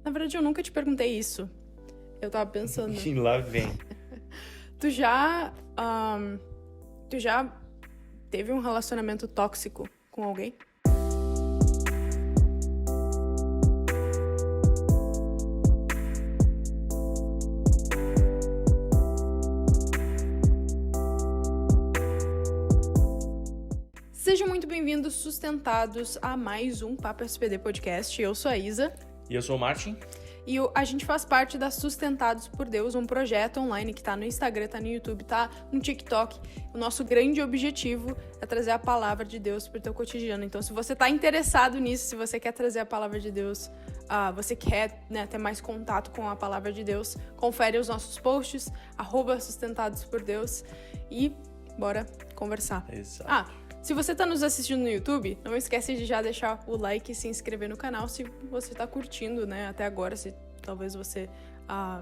Na verdade, eu nunca te perguntei isso. Eu tava pensando. E lá vem. Tu já teve um relacionamento tóxico com alguém? Sejam muito bem-vindos, sustentados, a mais um Papo SPD Podcast. Eu sou a Isa. E eu sou o Martin. E a gente faz parte da Sustentados por Deus, um projeto online que tá no Instagram, tá no YouTube, tá no TikTok. O nosso grande objetivo é trazer a palavra de Deus pro teu cotidiano. Então, se você tá interessado nisso, se você quer trazer a palavra de Deus, você quer, né, ter mais contato com a palavra de Deus, confere os nossos posts, @sustentados por Deus, e bora conversar. Exato. Se você tá nos assistindo no YouTube, não esquece de já deixar o like e se inscrever no canal se você tá curtindo, né, até agora, se talvez você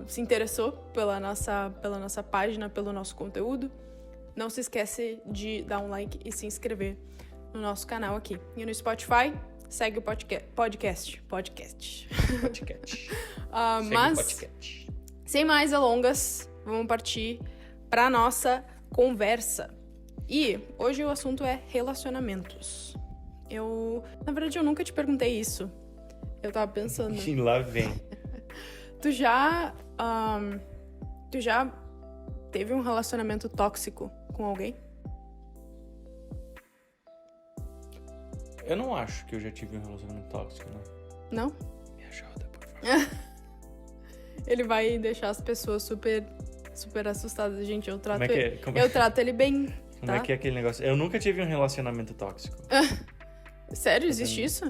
se interessou pela nossa página, pelo nosso conteúdo. Não se esquece de dar um like e se inscrever no nosso canal aqui. E no Spotify, segue o podcast. Mas, sem mais delongas, vamos partir pra nossa conversa. E hoje o assunto é relacionamentos. Na verdade, eu nunca te perguntei isso. Eu tava pensando. E lá vem. Tu já teve um relacionamento tóxico com alguém? Eu não acho que eu já tive um relacionamento tóxico, não. Não? Me ajuda, por favor. Ele vai deixar as pessoas super, super assustadas. Gente, eu trato ele bem. Como tá? é que é aquele negócio? Eu nunca tive um relacionamento tóxico. Sério? Existe isso?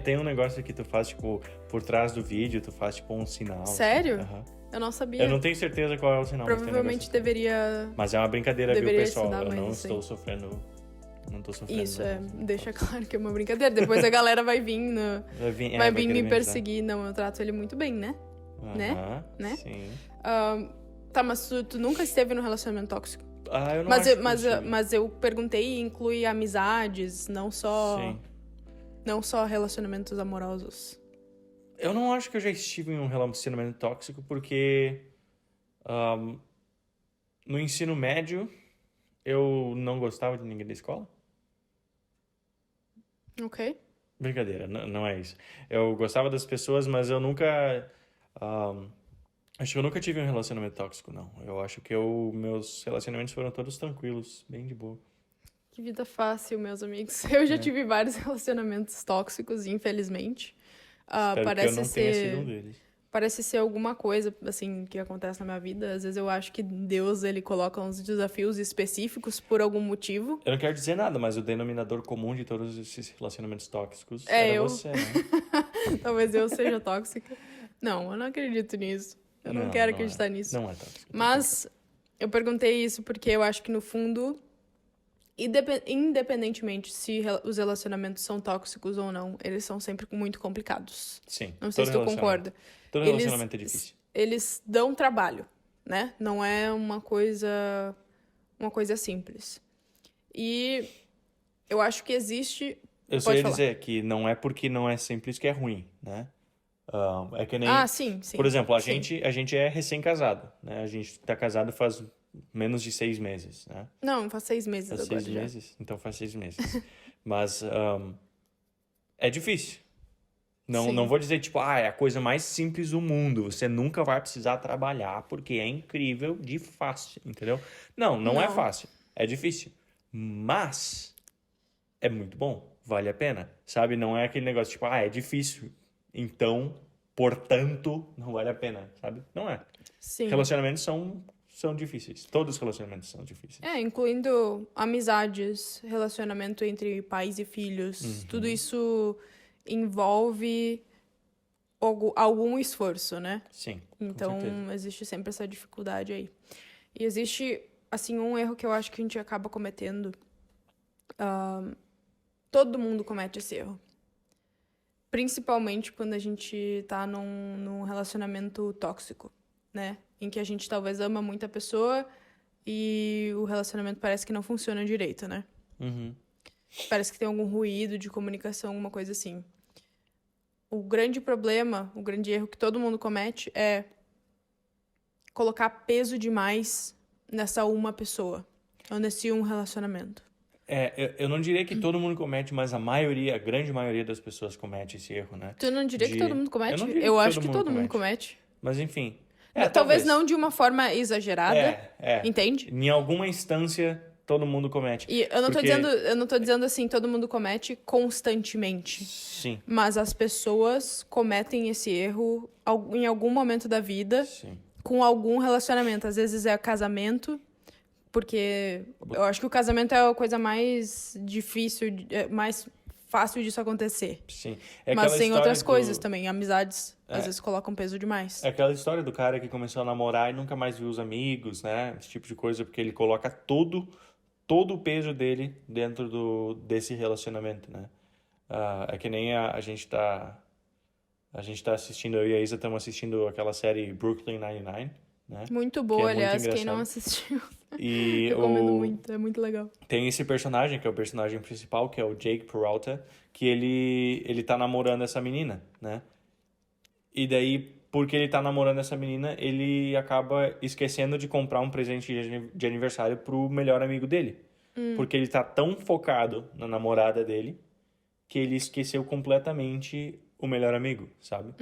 Tem um negócio que tu faz, tipo, por trás do vídeo, tu faz, tipo, um sinal. Sério? Assim. Uhum. Eu não sabia. Eu não tenho certeza qual é o sinal. Provavelmente deveria... Mas é uma brincadeira, viu, pessoal? Estudar, eu não assim. estou sofrendo... Não tô sofrendo. Isso, deixa claro que é uma brincadeira. Depois a galera vai vir vai vir me perseguir. Não, eu trato ele muito bem, né? Né? Sim. Tá, mas tu nunca esteve num relacionamento tóxico? Eu não mas eu perguntei, inclui amizades, não só relacionamentos amorosos. Eu não acho que eu já estive em um relacionamento tóxico porque no ensino médio eu não gostava de ninguém da escola. Ok. Brincadeira, não é isso. Eu gostava das pessoas, mas eu nunca... acho que eu nunca tive um relacionamento tóxico, não. Eu acho que meus relacionamentos foram todos tranquilos, bem de boa. Que vida fácil, meus amigos. Eu já tive vários relacionamentos tóxicos, infelizmente. Espero que eu não tenha sido um deles. Parece ser alguma coisa, assim, que acontece na minha vida. Às vezes eu acho que Deus, ele coloca uns desafios específicos por algum motivo. Eu não quero dizer nada, mas o denominador comum de todos esses relacionamentos tóxicos era você, né? Talvez eu seja tóxica. Não, eu não acredito nisso. Eu não quero acreditar nisso. Não é tóxico. Mas eu perguntei isso porque eu acho que, no fundo, independentemente se os relacionamentos são tóxicos ou não, eles são sempre muito complicados. Sim. Não sei se tu concorda. Todo relacionamento é difícil. Eles dão trabalho, né? Não é uma coisa simples. E eu acho que existe... Eu só ia dizer que não é porque não é simples que é ruim, né? É que nem... sim. Por exemplo, a gente é recém-casado, né? A gente tá casado faz menos de 6 meses, né? Não, faz 6 meses faz agora 6 já. meses? Então faz 6 meses. Mas é difícil. Não vou dizer, tipo, é a coisa mais simples do mundo. Você nunca vai precisar trabalhar porque é incrível de fácil, entendeu? Não é fácil. É difícil. Mas é muito bom. Vale a pena, sabe? Não é aquele negócio, tipo, é difícil. Então, portanto, não vale a pena, sabe? Não é. Sim. Relacionamentos são difíceis. Todos os relacionamentos são difíceis. Incluindo amizades, relacionamento entre pais e filhos. Uhum. Tudo isso envolve algum esforço, né? Sim, então, com certeza. Existe sempre essa dificuldade aí. E existe, assim, um erro que eu acho que a gente acaba cometendo. Todo mundo comete esse erro. Principalmente quando a gente tá num relacionamento tóxico, né? Em que a gente talvez ama muito a pessoa e o relacionamento parece que não funciona direito, né? Uhum. Parece que tem algum ruído de comunicação, alguma coisa assim. o grande problema, o grande erro que todo mundo comete é colocar peso demais nessa uma pessoa, ou nesse um relacionamento. Eu não diria que todo mundo comete, mas a grande maioria das pessoas comete esse erro, né? Tu não diria que todo mundo comete? Eu não diria Eu que acho todo que mundo todo mundo comete. Mas enfim. Talvez não de uma forma exagerada, É. entende? Em alguma instância, todo mundo comete. E eu não tô dizendo assim, todo mundo comete constantemente. Sim, Mas as pessoas cometem esse erro em algum momento da vida, sim. com algum relacionamento. Às vezes é casamento, porque eu acho que o casamento é a coisa mais difícil, mais fácil disso acontecer. Sim. Mas tem outras coisas também. Amizades, às vezes, colocam peso demais. É aquela história do cara que começou a namorar e nunca mais viu os amigos, né? Esse tipo de coisa, porque ele coloca todo o peso dele dentro desse relacionamento, né? É que nem a gente tá assistindo, eu e a Isa estamos assistindo aquela série Brooklyn Nine-Nine, né? Muito Que boa, é muito aliás, quem não engraçado. assistiu. E Recomendo muito, é muito legal. tem esse personagem, que é o personagem principal, que é o Jake Peralta, que ele tá namorando essa menina, né? E daí, porque ele tá namorando essa menina, ele acaba esquecendo de comprar um presente de aniversário pro melhor amigo dele. Porque ele tá tão focado na namorada dele que ele esqueceu completamente o melhor amigo, sabe?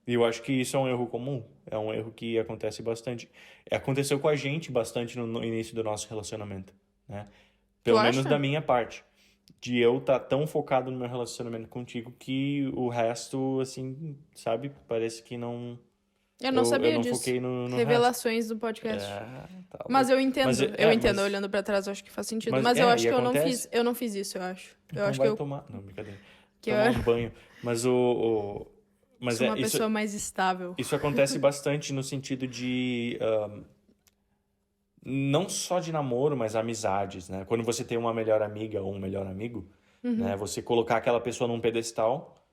E eu acho que isso é um erro comum. É um erro que acontece bastante. Aconteceu com a gente bastante no início do nosso relacionamento, né? Pelo menos da minha parte. De eu estar tão focado no meu relacionamento contigo que o resto, assim, sabe? Parece que não... Eu não sabia eu não disso. foquei no Revelações do podcast. talvez. Mas eu entendo, Mas olhando pra trás, eu acho que faz sentido. mas Mas eu acho e que acontece. eu não fiz isso, eu acho. Então Eu acho vai que eu tomar... Não, brincadeira. que Tomar eu um banho. Mas Mas sou uma isso, pessoa mais estável. isso acontece bastante no sentido de... não só de namoro, mas amizades, né? Quando você tem uma melhor amiga ou um melhor amigo, né? Você colocar aquela pessoa num pedestal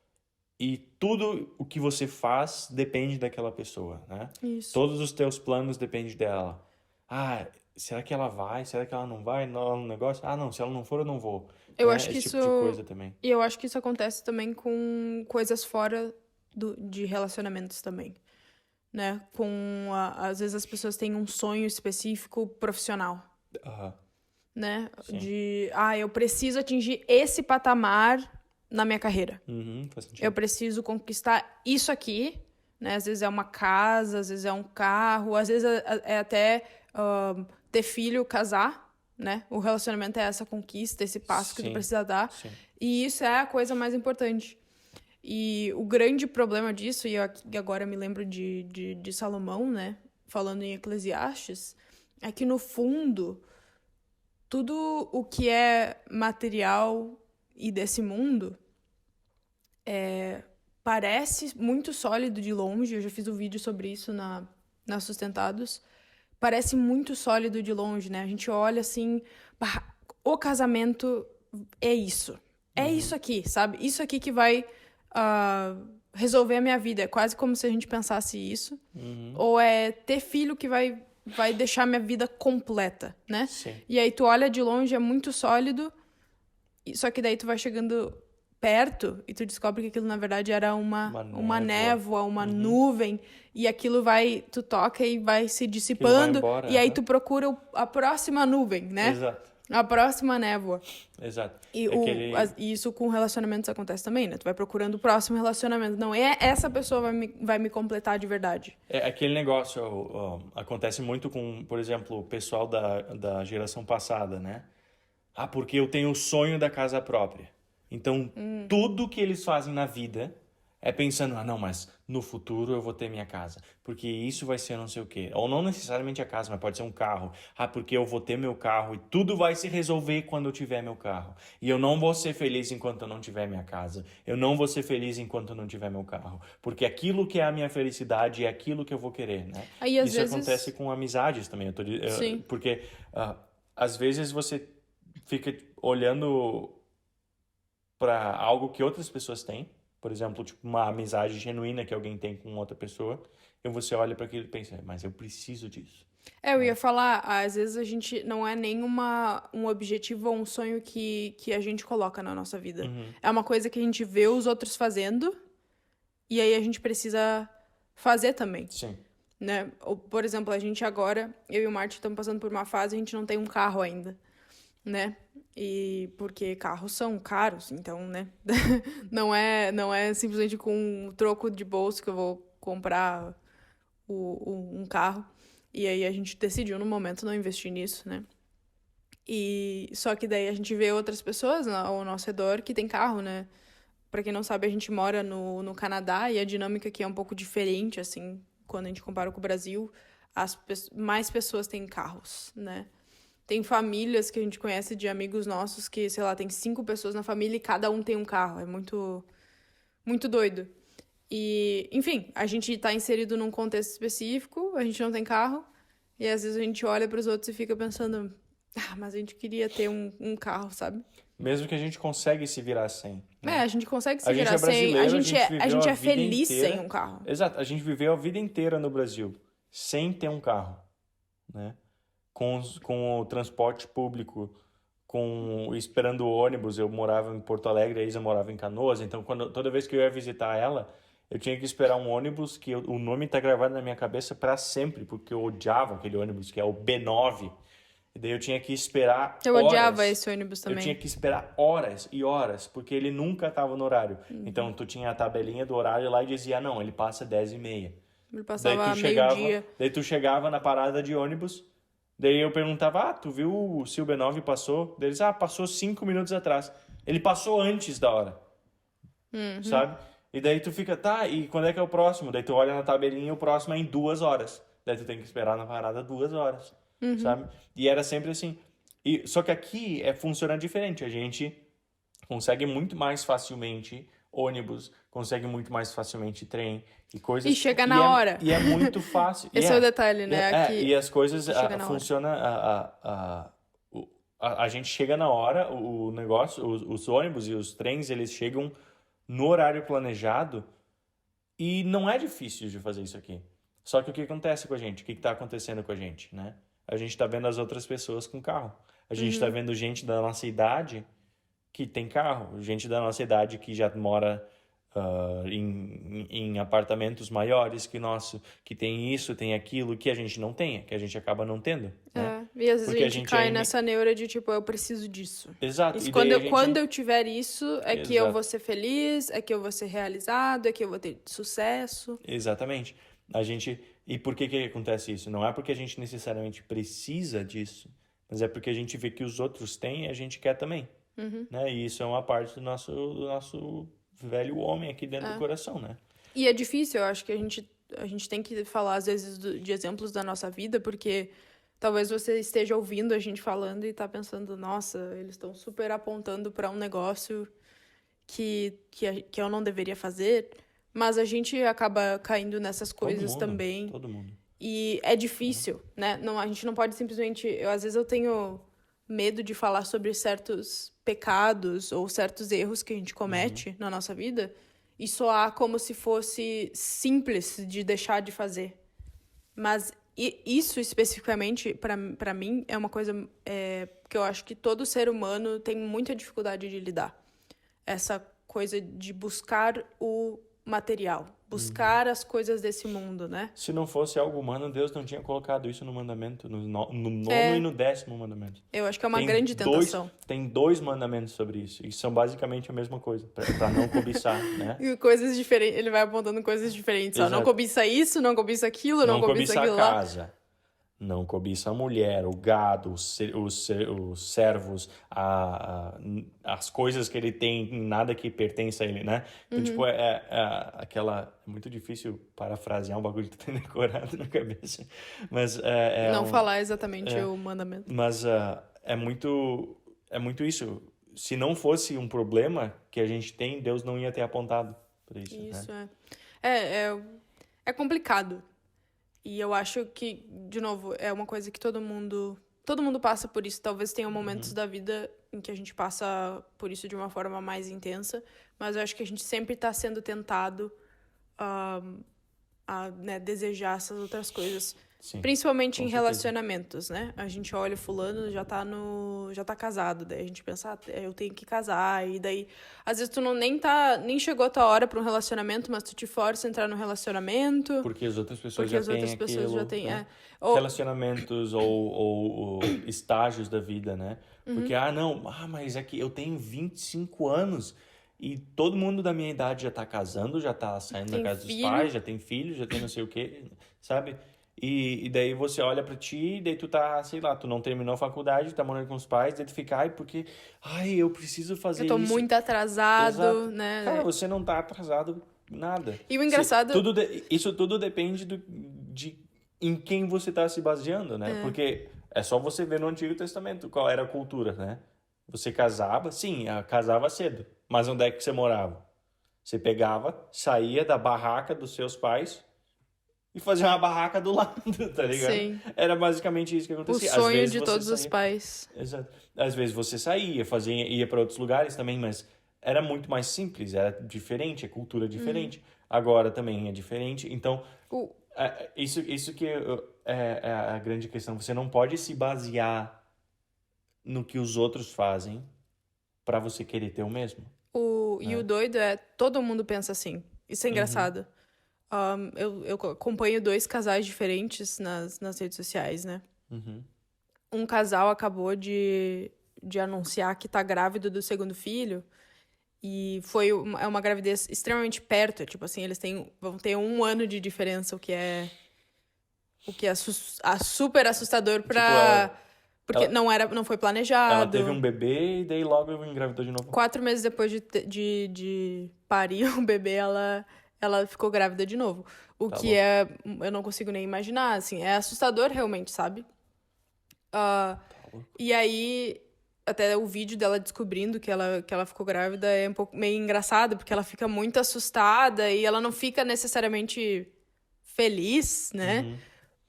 e tudo o que você faz depende daquela pessoa, né? Isso. Todos os teus planos dependem dela. Será que ela vai? Será que ela não vai no negócio? Não, se ela não for, eu não vou. Eu Né? acho que Esse isso... tipo de coisa também. E eu acho que isso acontece também com coisas fora de relacionamentos também. Né? Às vezes as pessoas têm um sonho específico profissional. Aham. Né? Sim. Eu preciso atingir esse patamar na minha carreira. Faz sentido. Eu preciso conquistar isso aqui, né? Às vezes é uma casa, às vezes é um carro, às vezes é até ter filho, casar, né? O relacionamento é essa conquista, esse passo que tu precisa dar. Sim. E isso é a coisa mais importante. E o grande problema disso, e agora eu me lembro de Salomão, né? Falando em Eclesiastes, é que no fundo, tudo o que é material e desse mundo parece muito sólido de longe. Eu já fiz um vídeo sobre isso na Sustentados. Parece muito sólido de longe, né? A gente olha assim, o casamento é isso. É isso aqui, sabe? Isso aqui que vai resolver a minha vida. É quase como se a gente pensasse isso. Ou é ter filho que vai deixar minha vida completa, né? Sim. E aí tu olha de longe, é muito sólido, só que daí tu vai chegando perto e tu descobre que aquilo na verdade era uma névoa, uma nuvem, e aquilo tu toca e vai se dissipando, vai embora, e aí tu procura a próxima nuvem, né? Exato. A próxima névoa. Exato. E isso com relacionamentos acontece também, né? Tu vai procurando o próximo relacionamento. Não, essa pessoa vai me completar de verdade. Aquele negócio acontece muito com, por exemplo, o pessoal da geração passada, né? Porque eu tenho o sonho da casa própria. Então, tudo que eles fazem na vida é pensando, não, mas no futuro eu vou ter minha casa, porque isso vai ser não sei o quê. Ou não necessariamente a casa, mas pode ser um carro. Porque eu vou ter meu carro e tudo vai se resolver quando eu tiver meu carro. E eu não vou ser feliz enquanto eu não tiver minha casa. Eu não vou ser feliz enquanto eu não tiver meu carro. Porque aquilo que é a minha felicidade é aquilo que eu vou querer, né? Aí, às isso vezes... acontece com amizades também. Sim. Porque às vezes você fica olhando para algo que outras pessoas têm, por exemplo, tipo uma amizade genuína que alguém tem com outra pessoa, e você olha para aquilo e pensa, mas eu preciso disso. Eu ia falar, às vezes a gente não é nem um objetivo ou um sonho que a gente coloca na nossa vida. É uma coisa que a gente vê os outros fazendo E aí a gente precisa fazer também, Sim. né? Ou, por exemplo, a gente agora, eu e o Martin estamos passando por uma fase, a gente não tem um carro ainda, né? E porque carros são caros, então, né? não é simplesmente com um troco de bolso que eu vou comprar um carro. E aí a gente decidiu no momento não investir nisso, né? E só que daí a gente vê outras pessoas ao nosso redor que tem carro, né? Pra quem não sabe, a gente mora no Canadá e a dinâmica aqui é um pouco diferente, assim, quando a gente compara com o Brasil. Mais pessoas têm carros, né? Tem famílias que a gente conhece de amigos nossos que, sei lá, tem 5 pessoas na família e cada um tem um carro. É muito, muito doido. E, enfim, a gente tá inserido num contexto específico, a gente não tem carro, e às vezes a gente olha pros outros e fica pensando, mas a gente queria ter um carro, sabe? Mesmo que a gente consegue se virar sem. A gente consegue se A gente virar é sem. brasileiro, a gente A viveu gente a é vida feliz inteira. sem um carro. Exato, a gente viveu a vida inteira no Brasil sem ter um carro, né? Com o transporte público, esperando o ônibus. Eu morava em Porto Alegre, a Isa morava em Canoas, então toda vez que eu ia visitar ela, eu tinha que esperar um ônibus que o nome tá gravado na minha cabeça para sempre, porque eu odiava aquele ônibus, que é o B9. E daí eu tinha que esperar Eu horas. odiava esse ônibus também. Eu tinha que esperar horas e horas, porque ele nunca estava no horário. Então, tu tinha a tabelinha do horário lá e dizia, não, ele passa 10h30. Ele passava meio-dia. Daí tu chegava na parada de ônibus, daí eu perguntava, tu viu se o B9 passou? Daí eles, passou 5 minutos atrás. Ele passou antes da hora, sabe? E daí tu fica, e quando é que é o próximo? Daí tu olha na tabelinha e o próximo é em 2 horas. Daí tu tem que esperar na parada 2 horas, sabe? E era sempre assim. Só que aqui funciona diferente. A gente consegue muito mais facilmente ônibus, consegue muito mais facilmente trem e coisas. E chega na hora. E é muito fácil. Esse é o detalhe, né? Aqui, e as coisas funciona. A gente chega na hora, o negócio, os ônibus e os trens, eles chegam no horário planejado e não é difícil de fazer isso aqui. Só que o que acontece com a gente? O que está acontecendo com a gente, né? A gente está vendo as outras pessoas com carro. A gente está vendo gente da nossa idade que tem carro. Gente da nossa idade que já mora em apartamentos maiores que nosso, que tem isso, tem aquilo, que a gente não tem, que a gente acaba não tendo. Né? E às vezes a gente cai nessa neura de tipo, eu preciso disso. Exato. Isso, quando eu tiver isso, é que eu vou ser feliz, é que eu vou ser realizado, é que eu vou ter sucesso. Exatamente. E por que acontece isso? Não é porque a gente necessariamente precisa disso, mas é porque a gente vê que os outros têm e a gente quer também. Né? E isso é uma parte do nosso velho homem aqui dentro do coração, né? E é difícil, eu acho que a gente tem que falar, às vezes, de exemplos da nossa vida, porque talvez você esteja ouvindo a gente falando e tá pensando, nossa, eles estão super apontando para um negócio que eu não deveria fazer, mas a gente acaba caindo nessas coisas também. Todo mundo. E é difícil, né? Não, a gente não pode simplesmente... às vezes eu tenho medo de falar sobre certos pecados ou certos erros que a gente comete na nossa vida e soar como se fosse simples de deixar de fazer. Mas isso especificamente, para mim, é uma coisa que eu acho que todo ser humano tem muita dificuldade de lidar. Essa coisa de buscar o material, buscar as coisas desse mundo, né? Se não fosse algo humano, Deus não tinha colocado isso no mandamento, no nono e no 10º mandamento. Eu acho que é uma grande tentação. Tem 2 mandamentos sobre isso, e são basicamente a mesma coisa, para não cobiçar, né? E coisas diferentes, ele vai apontando coisas diferentes. Ó, não cobiça isso, não cobiça aquilo, não cobiça aquilo a casa. Não cobiça a mulher, o gado, os servos, as coisas que ele tem, nada que pertence a ele, né? Então, tipo, aquela... É muito difícil parafrasear um bagulho que tu tem decorado na cabeça. Mas não falar exatamente o mandamento. Mas é muito isso. Se não fosse um problema que a gente tem, Deus não ia ter apontado para isso. Isso, né? É complicado. E eu acho que, de novo, é uma coisa que todo mundo passa por isso. Talvez tenha momentos da vida em que a gente passa por isso de uma forma mais intensa, mas eu acho que a gente sempre está sendo tentado né, desejar essas outras coisas. Sim, Principalmente com em certeza. relacionamentos, né? A gente olha o fulano, já tá casado, daí a gente pensa, eu tenho que casar, e daí, às vezes tu nem chegou a tua hora para um relacionamento, mas tu te força a entrar no relacionamento, Porque as outras pessoas porque já as têm outras pessoas já aquilo, têm, né? Ou, Relacionamentos ou estágios da vida, né? Uhum. Porque, mas é que eu tenho 25 anos e todo mundo da minha idade já tá casando, já tá saindo da Tem casa dos filho. pais, já tem filho, já tem não sei o quê, sabe? E daí você olha pra ti, e daí tu tá, sei lá, tu não terminou a faculdade, tá morando com os pais, daí tu fica, eu preciso fazer eu tô isso. muito atrasado, Exato. né? Cara, você não tá atrasado nada. E o engraçado... Isso tudo depende de em quem você tá se baseando, né? Porque é só você ver no Antigo Testamento qual era a cultura, né? Você casava, sim, casava cedo. Mas onde é que você morava? Você pegava, saía da barraca dos seus pais e fazia uma barraca do lado, tá ligado? Sim. Era basicamente isso que O acontecia. Às sonho vezes de você todos os saía- pais. Exato. Às vezes você saía, ia para outros lugares também, mas era muito mais simples, era diferente, a cultura é diferente. Agora também é diferente. Então, O, isso que é a grande questão. Você não pode se basear no que os outros fazem para você querer ter o mesmo. E o doido é, todo mundo pensa assim. Isso é engraçado. Eu acompanho 2 casais diferentes nas redes sociais, né? Um casal acabou de anunciar que tá grávido do segundo filho. E é uma gravidez extremamente perto. Tipo assim, eles vão ter 1 ano de diferença, o que é super assustador pra... Porque não foi Ela planejado. teve um bebê e daí logo engravidou de novo. 4 meses depois de parir o bebê, ela ficou grávida de novo. O que eu não consigo nem imaginar, assim, é assustador realmente, sabe? E aí, até o vídeo dela descobrindo que ela ficou grávida é um pouco meio engraçado, porque ela fica muito assustada e ela não fica necessariamente feliz, né?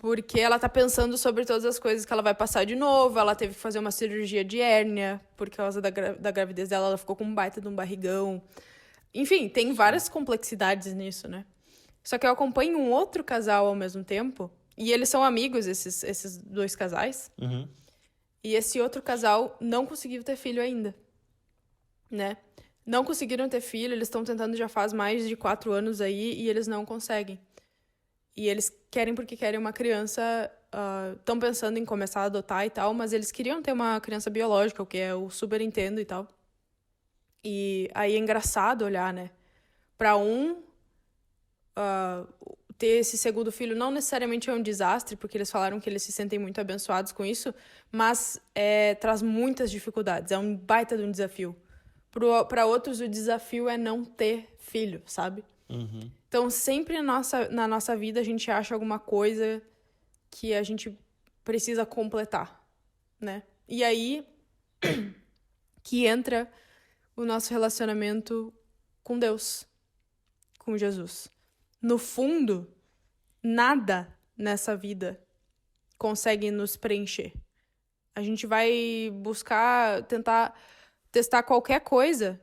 Porque ela tá pensando sobre todas as coisas que ela vai passar de novo. Ela teve que fazer uma cirurgia de hérnia por causa da gravidez dela. Ela ficou com um baita de um barrigão. Enfim, tem várias complexidades nisso, né? Só que eu acompanho um outro casal ao mesmo tempo. E eles são amigos, esses 2 casais. E esse outro casal não conseguiu ter filho ainda, né? Não conseguiram ter filho. Eles estão tentando já faz mais de 4 anos aí. E eles não conseguem. E eles querem porque querem uma criança, estão pensando em começar a adotar e tal, mas eles queriam ter uma criança biológica, o que eu super entendo e tal. E aí é engraçado olhar, né? Pra ter esse segundo filho não necessariamente é um desastre, porque eles falaram que eles se sentem muito abençoados com isso, mas traz muitas dificuldades, é um baita de um desafio. Para outros, o desafio é não ter filho, sabe? Então, sempre na nossa vida, a gente acha alguma coisa que a gente precisa completar, né? E aí que entra o nosso relacionamento com Deus, com Jesus. No fundo, nada nessa vida consegue nos preencher. A gente vai tentar testar qualquer coisa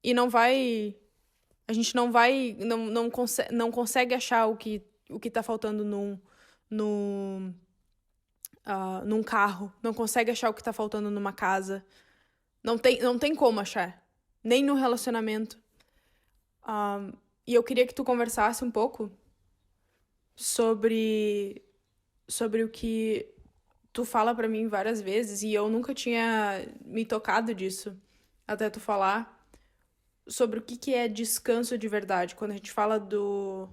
e a gente não consegue achar o que tá faltando num carro, não consegue achar o que tá faltando numa casa. Não tem como achar, nem no relacionamento. E eu queria que tu conversasse um pouco sobre o que tu fala pra mim várias vezes, e eu nunca tinha me tocado disso, até tu falar sobre o que é descanso de verdade, quando a gente fala do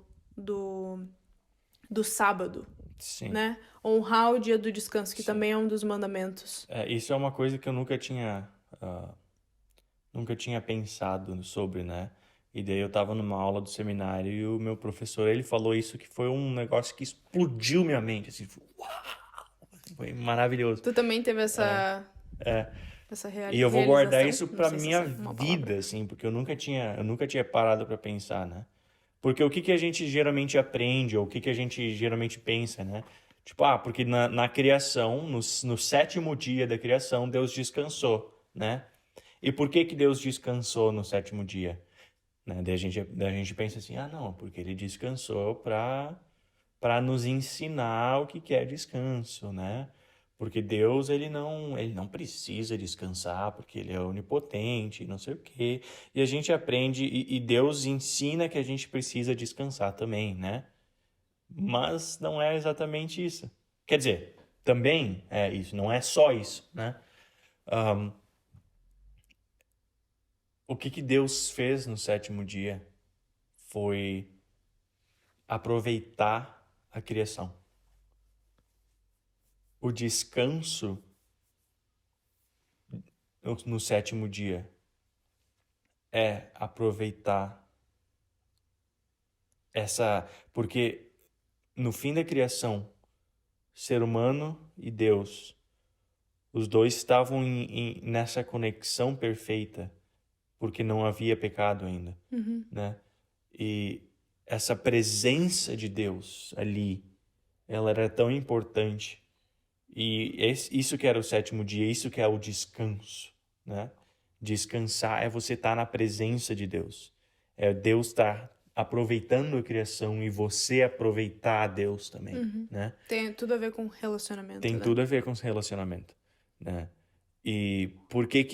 sábado, Sim. né? Honrar o dia do descanso, que também é um dos mandamentos. Isso é uma coisa que eu nunca tinha pensado sobre, né? E daí eu tava numa aula do seminário e o meu professor, ele falou isso que foi um negócio que explodiu minha mente, assim, foi maravilhoso. Tu também teve essa realização? E eu vou guardar isso Não pra sei se minha essa é uma vida, palavra. assim, porque eu nunca tinha parado pra pensar, né? Porque o que a gente geralmente aprende, ou o que a gente geralmente pensa, né? Tipo, porque na criação, no 7º dia da criação, Deus descansou, né? E por que Deus descansou no 7º dia? né? Daí a gente pensa assim, ah, não, porque ele descansou para nos ensinar o que é descanso, né? Porque Deus, ele não precisa descansar, porque ele é onipotente, não sei o quê. E a gente aprende, e Deus ensina que a gente precisa descansar também, né? Mas não é exatamente isso. Quer dizer, também é isso, não é só isso, né? O que Deus fez no sétimo dia foi aproveitar a criação. O descanso no sétimo dia é aproveitar porque no fim da criação, ser humano e Deus, os dois estavam nessa conexão perfeita, porque não havia pecado ainda, né? E essa presença de Deus ali, ela era tão importante. E isso que era o sétimo dia, isso que é o descanso, né? Descansar é você estar na presença de Deus. É Deus estar aproveitando a criação e você aproveitar a Deus também, né? Tem tudo a ver com relacionamento, Tem né? tudo a ver com esse relacionamento, né? E por que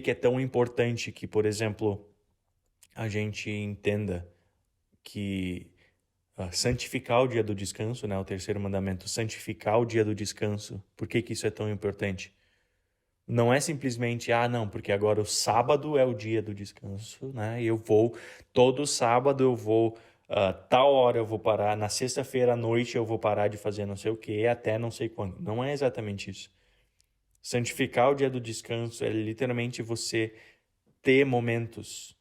é tão importante que, por exemplo, a gente entenda que santificar o dia do descanso, né? O terceiro mandamento, santificar o dia do descanso. Por que isso é tão importante? Não é simplesmente, não, porque agora o sábado é o dia do descanso, né? E todo sábado eu vou, tal hora eu vou parar, na sexta-feira à noite eu vou parar de fazer não sei o que, até não sei quando. Não é exatamente isso. Santificar o dia do descanso é literalmente você ter momentos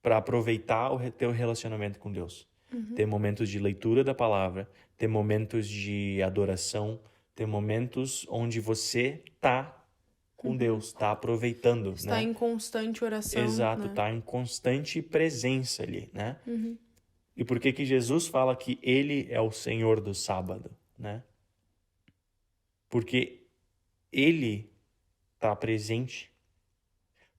para aproveitar o teu relacionamento com Deus. Ter momentos de leitura da palavra, ter momentos de adoração, ter momentos onde você tá com Deus, está aproveitando, Está né? em constante oração, Exato, né? está em constante presença ali, né? E por que Jesus fala que ele é o Senhor do sábado, né? Porque ele está presente.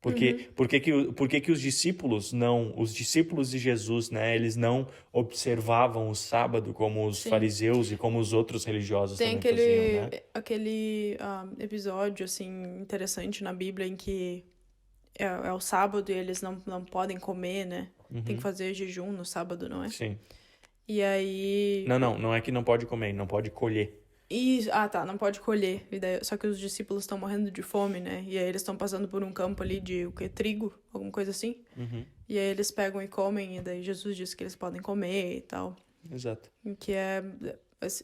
Por que os discípulos os discípulos de Jesus, né, eles não observavam o sábado como os Sim. fariseus e como os outros religiosos Tem também faziam, né? aquele episódio, assim, interessante na Bíblia em que é o sábado e eles não podem comer, né? Tem que fazer jejum no sábado, não é? Sim. E aí... Não é que não pode comer, não pode colher. Tá, não pode colher. Só que os discípulos estão morrendo de fome, né? E aí eles estão passando por um campo ali de, o quê? Trigo? Alguma coisa assim. E aí eles pegam e comem, e daí Jesus diz que eles podem comer e tal. Exato. Que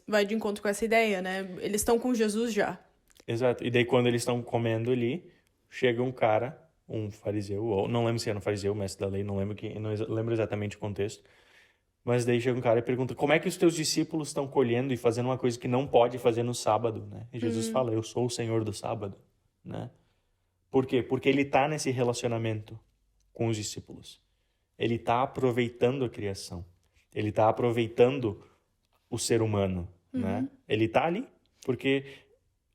vai de encontro com essa ideia, né? Eles estão com Jesus já. Exato. E daí quando eles estão comendo ali, chega um cara, um fariseu, ou não lembro se era um fariseu, mestre da lei, não lembro exatamente o contexto. Mas daí chega um cara e pergunta, como é que os teus discípulos estão colhendo e fazendo uma coisa que não pode fazer no sábado, né? E Jesus fala, eu sou o Senhor do sábado, né? Por quê? Porque ele está nesse relacionamento com os discípulos. Ele está aproveitando a criação. Ele está aproveitando o ser humano, né? Ele está ali porque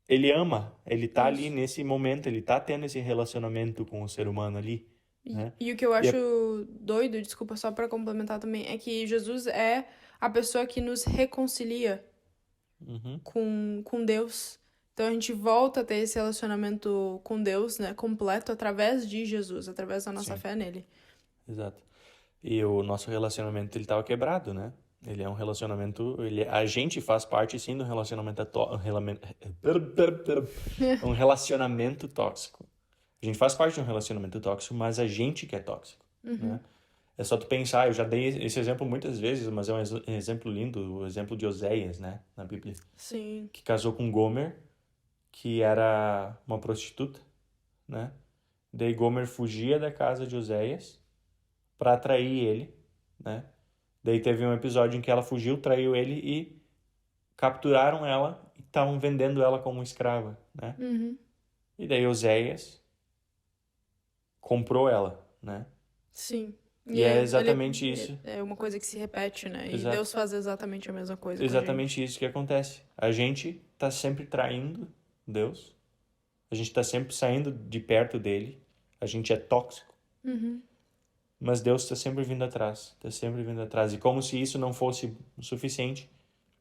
ele ama. Ele está ali nesse momento, ele está tendo esse relacionamento com o ser humano ali. Né? E o que eu acho doido, desculpa, só pra complementar também, é que Jesus é a pessoa que nos reconcilia com Deus. Então a gente volta a ter esse relacionamento com Deus, né, completo através de Jesus, através da nossa fé nele. Exato. E o nosso relacionamento, ele estava quebrado, né? Ele é um relacionamento... a gente faz parte, sim, do relacionamento... um relacionamento tóxico. A gente faz parte de um relacionamento tóxico, mas a gente que é tóxico, né? É só tu pensar, eu já dei esse exemplo muitas vezes, mas é um exemplo lindo, o exemplo de Oséias, né, na Bíblia. Sim. Que casou com Gomer, que era uma prostituta, né? Daí Gomer fugia da casa de Oséias para atrair ele, né? Daí teve um episódio em que ela fugiu, traiu ele e capturaram ela e estavam vendendo ela como escrava, né? E daí Oséias comprou ela, né? Sim. E é exatamente isso. É uma coisa que se repete, né? E Exato. Deus faz exatamente a mesma coisa Exatamente isso que acontece. A gente tá sempre traindo Deus. A gente tá sempre saindo de perto dele. A gente é tóxico. mas Deus está sempre vindo atrás, está sempre vindo atrás. E como se isso não fosse o suficiente,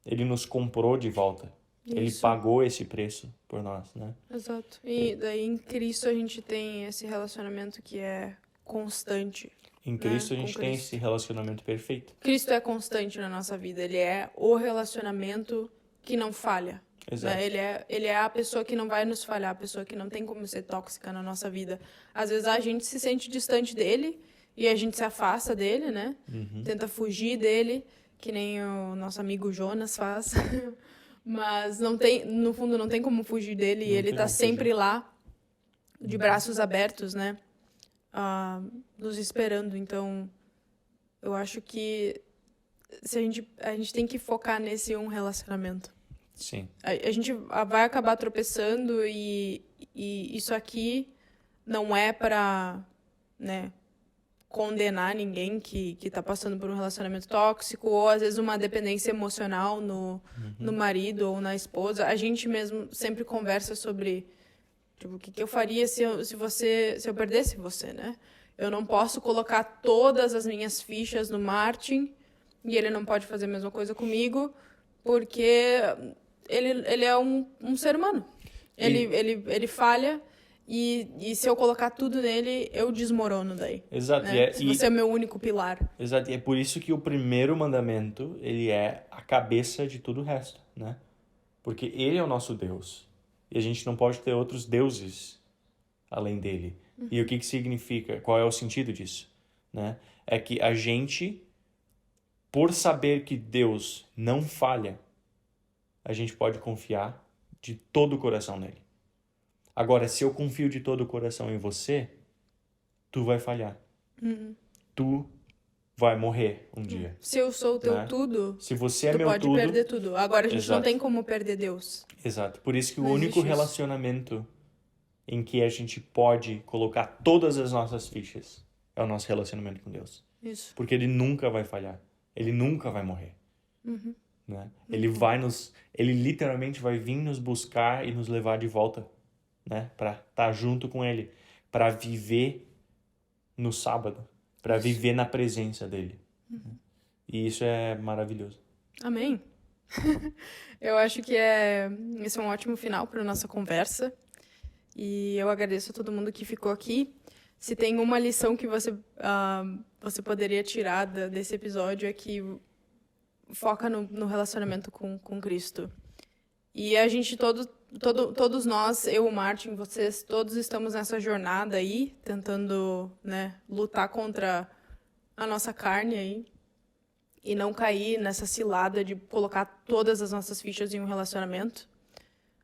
Ele nos comprou de volta. Ele Isso. pagou esse preço por nós, né? Exato. E daí em Cristo a gente tem esse relacionamento que é constante. Em Cristo a Com gente tem Cristo. esse relacionamento perfeito. Cristo é constante na nossa vida. Ele é o relacionamento que não falha. Exato. Né? Ele é a pessoa que não vai nos falhar, a pessoa que não tem como ser tóxica na nossa vida. Às vezes a gente se sente distante dele e a gente se afasta dele, né? Tenta fugir dele, que nem o nosso amigo Jonas faz. Mas não tem, no fundo não tem como fugir dele e Não ele tem tá como sempre fugir. lá, de braços abertos, né? Nos esperando. Então, eu acho que a gente tem que focar nesse um relacionamento. Sim. A gente vai acabar tropeçando e isso aqui não é para, né, condenar ninguém que tá passando por um relacionamento tóxico ou às vezes uma dependência emocional no marido ou na esposa. A gente mesmo sempre conversa sobre tipo, o que eu faria se eu perdesse você, né? Eu não posso colocar todas as minhas fichas no Martin e ele não pode fazer a mesma coisa comigo porque ele é um ser humano. Ele falha e se eu colocar tudo nele, eu desmorono daí. Exato. Né? Se você é meu único pilar. Exato. E é por isso que o primeiro mandamento, ele é a cabeça de tudo o resto, né? Porque ele é o nosso Deus. E a gente não pode ter outros deuses além dele. E o que significa? Qual é o sentido disso? Né? É que a gente, por saber que Deus não falha, a gente pode confiar de todo o coração nele. Agora, se eu confio de todo o coração em você, tu vai falhar. Tu vai morrer um dia. Se eu sou o teu Né? tudo, Se você é tu meu pode tudo... perder tudo. Agora a gente não Exato. tem como perder Deus. Exato. Por isso que o Não único existe isso. relacionamento em que a gente pode colocar todas as nossas fichas é o nosso relacionamento com Deus. Isso. Porque Ele nunca vai falhar. Ele nunca vai morrer. Né? Ele literalmente vai vir nos buscar e nos levar de volta, né? Para estar junto com Ele, para viver no sábado, para viver na presença dele. E isso é maravilhoso. Amém. Eu acho que esse é um ótimo final para nossa conversa. E eu agradeço a todo mundo que ficou aqui. Se tem uma lição que você poderia tirar desse episódio é que foca no relacionamento com Cristo. E a gente, todos nós, eu, o Martin, vocês, todos estamos nessa jornada aí, tentando, né, lutar contra a nossa carne aí. E não cair nessa cilada de colocar todas as nossas fichas em um relacionamento.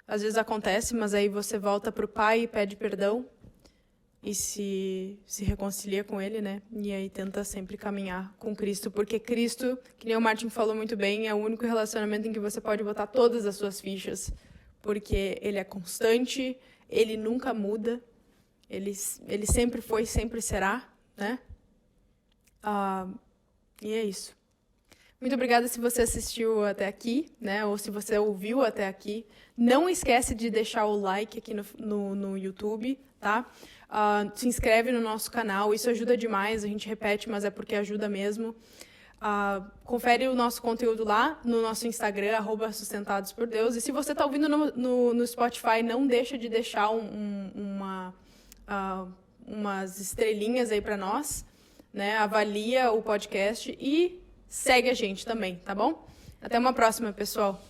Às vezes acontece, mas aí você volta pro Pai e pede perdão e se reconcilia com Ele, né? E aí tenta sempre caminhar com Cristo, porque Cristo, que nem o Martin falou muito bem, é o único relacionamento em que você pode botar todas as suas fichas, porque Ele é constante, Ele nunca muda, Ele sempre foi, sempre será, né? E é isso. Muito obrigada se você assistiu até aqui, né? Ou se você ouviu até aqui. Não esquece de deixar o like aqui no YouTube, tá? Se inscreve no nosso canal, isso ajuda demais. A gente repete, mas é porque ajuda mesmo. Confere o nosso conteúdo lá no nosso Instagram, @sustentadospordeus. E se você está ouvindo no Spotify, não deixa de deixar umas estrelinhas aí para nós, né? Avalia o podcast e segue a gente também, tá bom? Até uma próxima, pessoal.